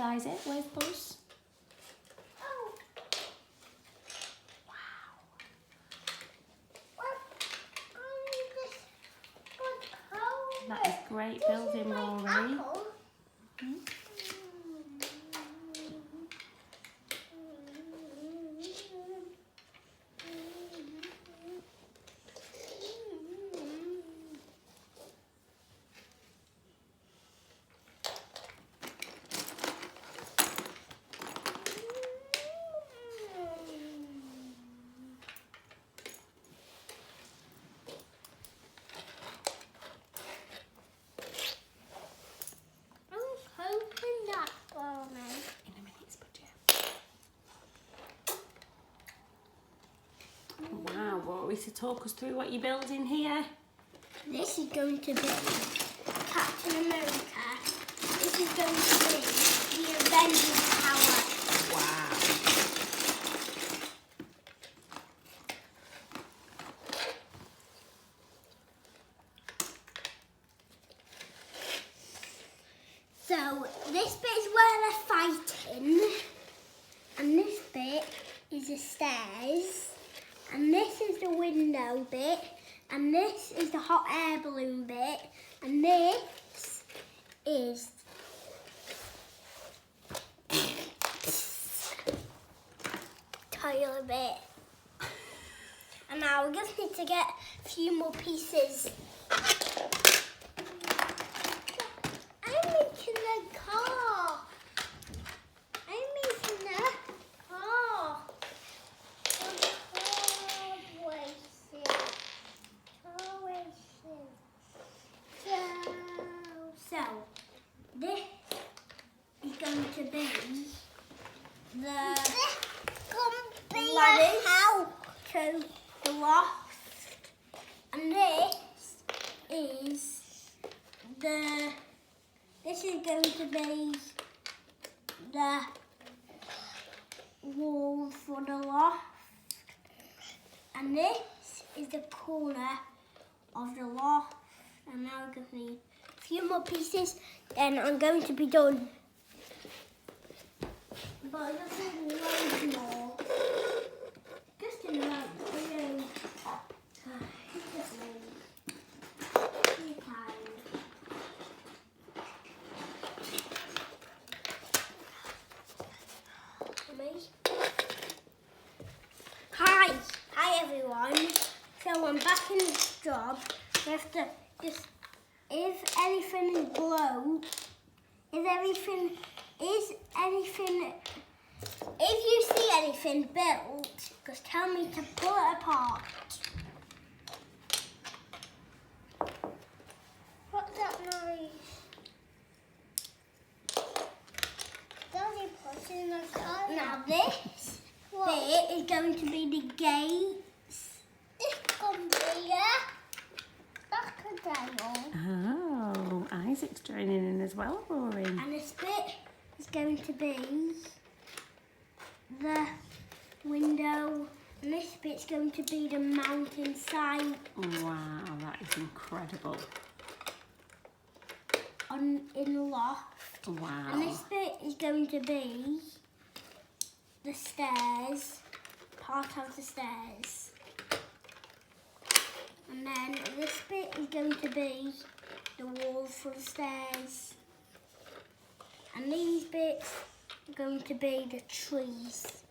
Isaac? Where's Buzz? Oh. Wow. That is great building, Rory. Wow, Rory, so talk us through what you're building here. This is going to be Captain America. This is going to be the Avengers Tower. Wow. So this bit is where they're fighting, and this bit is the stairs, and this is the window bit, and this is the hot air balloon bit, and this is toilet bit. And now we just need to get a few more pieces. I'm making the car. I'm making the car. So this is going to be the ladders to the loft, and this is going to be the wall for the loft, and this is the corner of the loft. And now we're going to need a few more pieces, then I'm going to be done. But I just need loads more. Just in a row. Just Hi everyone. So I'm back in this job. We have to just, if anything is blown, if you see anything built, just tell me to pull it apart. What's that noise? Daddy put in the car. Now this bit is going to be the gates. This can be Oh, Isaac's joining in as well, Rory. And this bit is going to be the window, and this bit's going to be the mountainside. Wow, that is incredible. In the loft. Wow. And this bit is going to be the stairs, part of the stairs. And then this bit is going to be the wall for the stairs. And these bits are going to be the trees.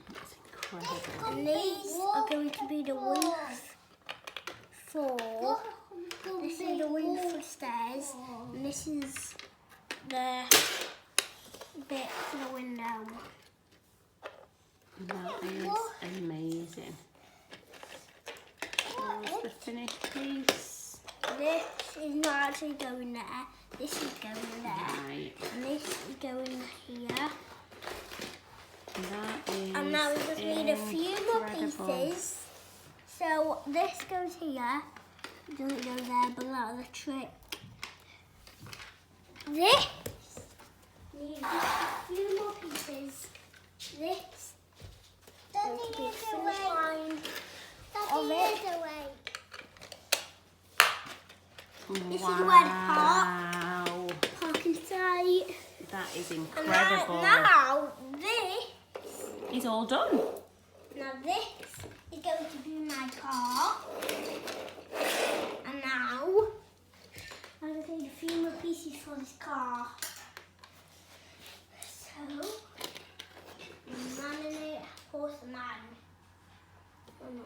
That's incredible. And these are going to be the roof for, this is the roof for stairs. And this is the bit for the window. That is amazing. There's the finished piece. This is not actually going there. This is going there. Right. And this is going here. That is And now we just need a few more incredible. pieces. So this goes here. It doesn't go there, but that's the trick. This needs a few more pieces. This going to be the finish line of it. This is where the part right. That is And incredible. now this. He's all done. Now this is going to be my car. And now I'm going to need a few more pieces for this car. So, laminate horseman. Oh no.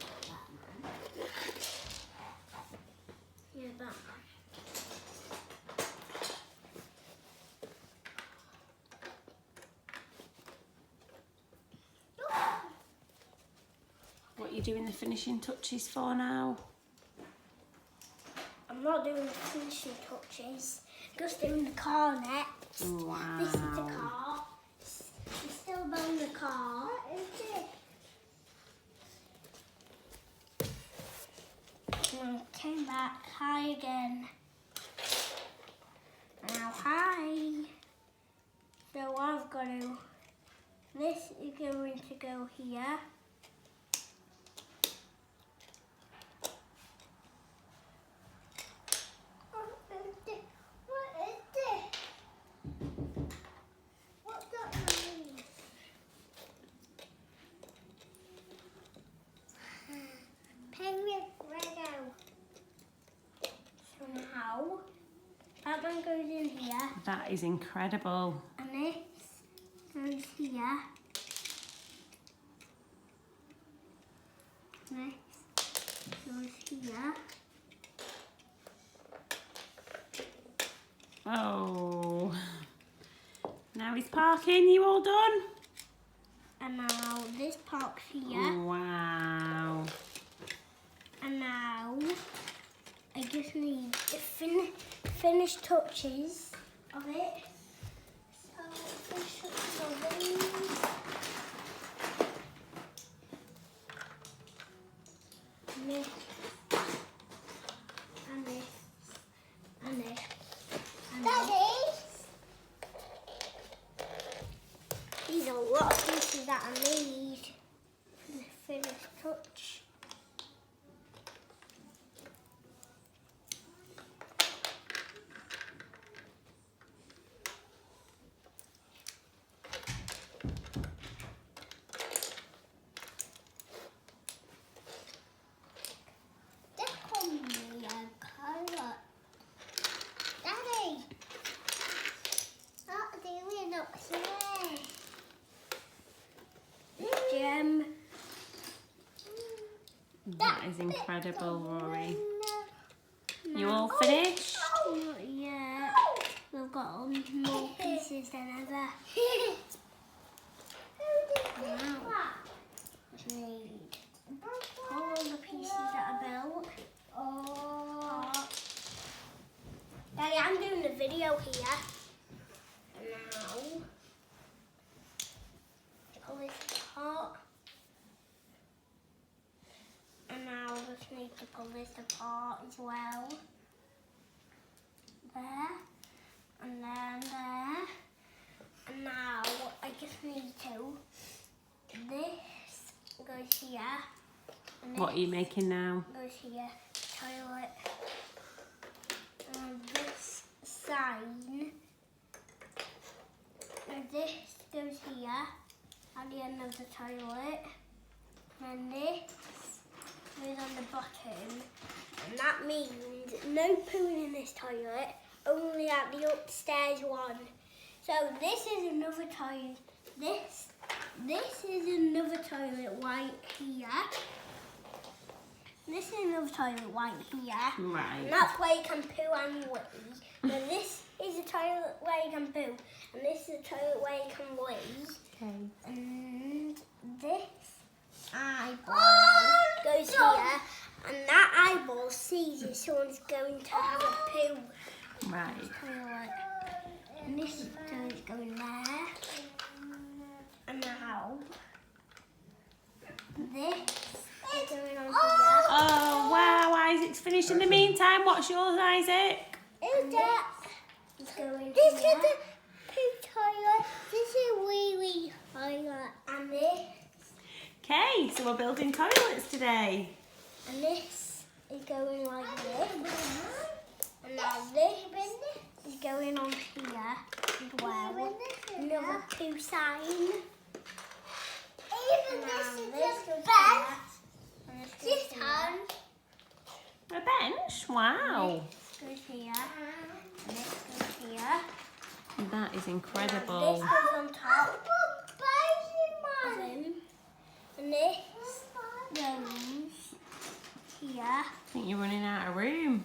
Batman. Yeah, Batman. What are you doing the finishing touches for now? I'm not doing the finishing touches, just doing the car next. Wow. This is the car. It's still building the car. What is it? And I came back high again. Now high. So I've got to. This is going to go here. That one goes in here, That is incredible. and this goes here. This goes here. Oh. Now he's parking. You all done? And now this parks here. Wow. And now I just need the finish touches of it. So finish touches of these. And this. And this. And this. And this. These are a lot of pieces that I need for the finish touch. Daddy, what are doing up here? Gem. That is incredible, Rory. You all finished? Not yet. We've got more pieces than ever. Now, we need all the pieces that I built. Daddy, I'm doing the video here. And now, pull this apart. And now I just need to pull this apart as well. There. And then there. And now I just need to. This goes here. And What are you making now? goes here. Toilet. And this sign. And this goes here at the end of the toilet. And this goes on the bottom. And that means no pooing in this toilet, only at the upstairs one. So this is another toilet. This is another toilet right here. This is another toilet right here. Right. And that's where you can poo and wee. Now this is a toilet where you can poo. And this is a toilet where you can wee. Okay. And this eyeball goes here. And that eyeball sees if someone's going to have a poo. Right. Toilet. And this toilet's going there. And now this is going on here. Oh, wow. Isaac's finished. In the meantime, what's yours, Isaac? Is that? It's going this here. Is the poo toilet. This is wee wee toilet. And this. Okay, so we're building toilets today. And this is going like this. And now this is going on here as well. Number 2 sign. Even this is a bed. This hand. A bench? Wow. This goes here. And this goes here. That is And incredible. this goes on top. And this goes here. I think you're running out of room.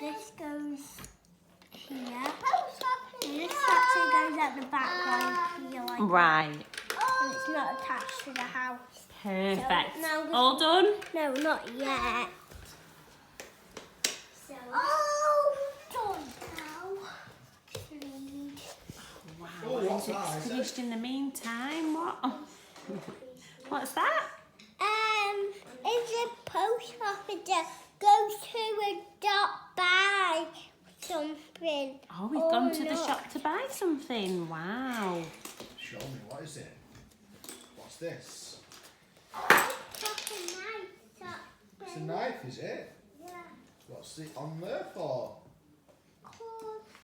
This goes here. And this actually goes at the back one here like Right. that. And it's not attached to the house. Perfect. So now we- All done? No, not yet. So, done now. Read. Wow. Oh, what's It's that? finished in the meantime. What? What's that? It's a post office that goes to a dot buy something. Oh, we've gone to the shop to buy something. Wow. Show me, what is it? What's this? It's a knife, is it? Yeah. What's it on there for?